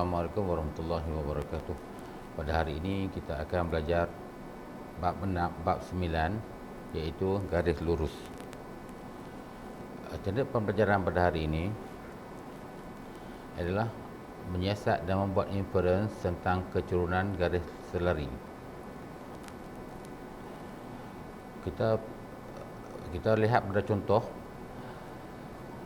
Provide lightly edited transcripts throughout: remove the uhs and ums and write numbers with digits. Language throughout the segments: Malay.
Assalamualaikum warahmatullahi wabarakatuh. Pada hari ini kita akan belajar bab 9, iaitu garis lurus. Agenda pembelajaran pada hari ini adalah menyiasat dan membuat inference tentang keturunan garis selari. Kita lihat pada contoh.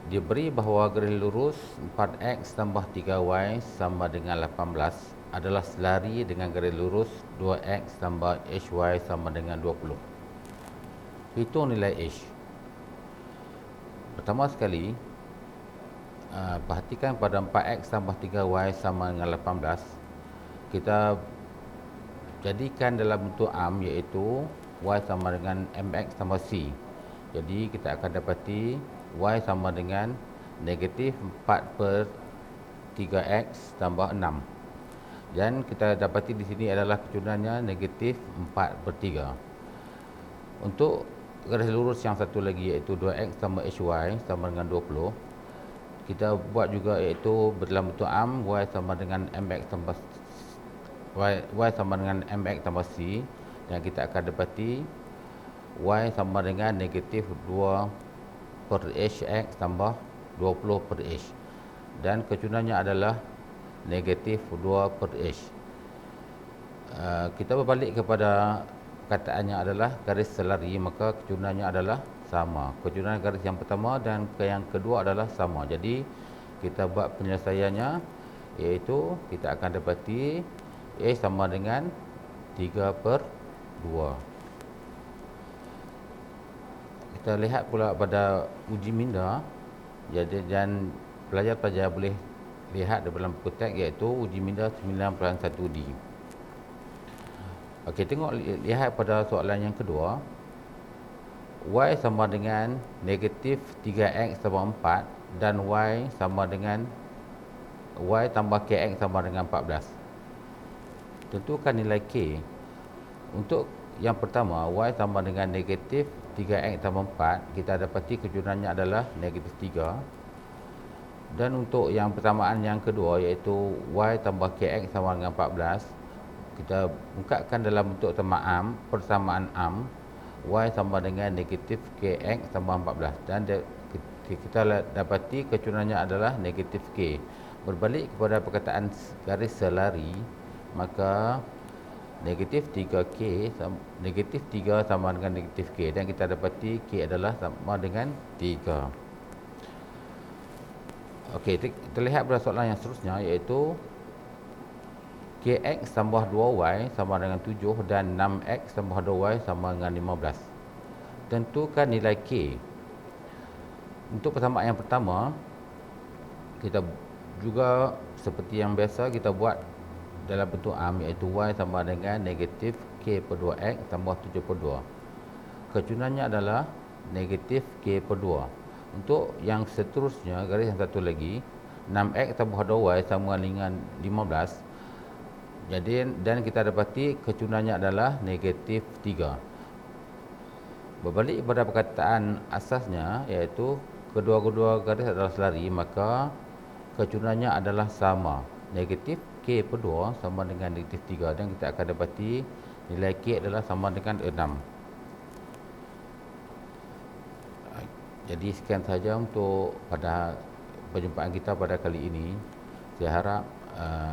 Diberi bahawa garis lurus 4x tambah 3y sama dengan 18 adalah selari dengan garis lurus 2x tambah hy sama dengan 20. Hitung nilai h. Pertama sekali, perhatikan pada 4x tambah 3y sama dengan 18. Kita jadikan dalam bentuk am, iaitu y sama dengan mx tambah c. Jadi kita akan dapati y sama dengan negatif 4 per 3x tambah 6. Dan kita dapati di sini adalah keturunannya negatif 4 per 3. Untuk garis lurus yang satu lagi, iaitu 2x tambah hy sama dengan 20, kita buat juga, iaitu dalam bentuk am, y sama dengan mx tambah c. Dan kita akan dapati y sama dengan negatif 2 per hx tambah 20 per h, dan keturunannya adalah negatif 2 per h. Kita berbalik kepada perkataannya adalah garis selari, maka keturunannya adalah sama. Keturunan garis yang pertama dan yang kedua adalah sama. Jadi kita buat penyelesaiannya, iaitu kita akan dapati h sama dengan 3 per 2. Kita lihat pula pada uji minda, dan pelajar-pelajar boleh lihat di dalam buku teks, iaitu uji minda 9.1D. Okey, lihat pada soalan yang kedua. Y sama dengan negatif 3x tambah 4 dan y sama dengan y tambah kx sama dengan 14. Tentukan nilai k. Untuk yang pertama, y sama dengan negatif 3x tambah 4, kita dapati keturunannya adalah negatif 3. Dan untuk yang persamaan yang kedua, iaitu y tambah kx sama dengan 14, kita ungkapkan dalam bentuk persamaan am, y sama dengan negatif kx tambah 14. Dan kita dapati keturunannya adalah negatif k. Berbalik kepada perkataan garis selari, maka negatif 3k negatif 3 sama dengan negatif k, dan kita dapati k adalah sama dengan 3. Okey, kita lihat pada soalan yang seterusnya, iaitu kx tambah 2y sama dengan 7 dan 6x tambah 2y sama dengan 15. Tentukan nilai k. Untuk persamaan yang pertama, kita juga seperti yang biasa kita buat dalam bentuk am, iaitu y sama dengan negatif k per 2x tambah 7 per 2. Keturunannya adalah negatif k per 2. Untuk yang seterusnya, garis yang satu lagi, 6x tambah 2y sama dengan 15. Jadi, dan kita dapati keturunannya adalah negatif 3. Berbalik pada perkataan asasnya, iaitu kedua-kedua garis adalah selari, maka keturunannya adalah sama. Negatif k per 2 sama dengan negatif 3, dan kita akan dapati nilai k adalah sama dengan 6. Jadi sekian sahaja untuk pada perjumpaan kita pada kali ini. Saya harap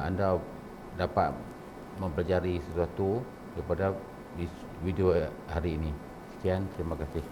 anda dapat mempelajari sesuatu daripada video hari ini. Sekian, terima kasih.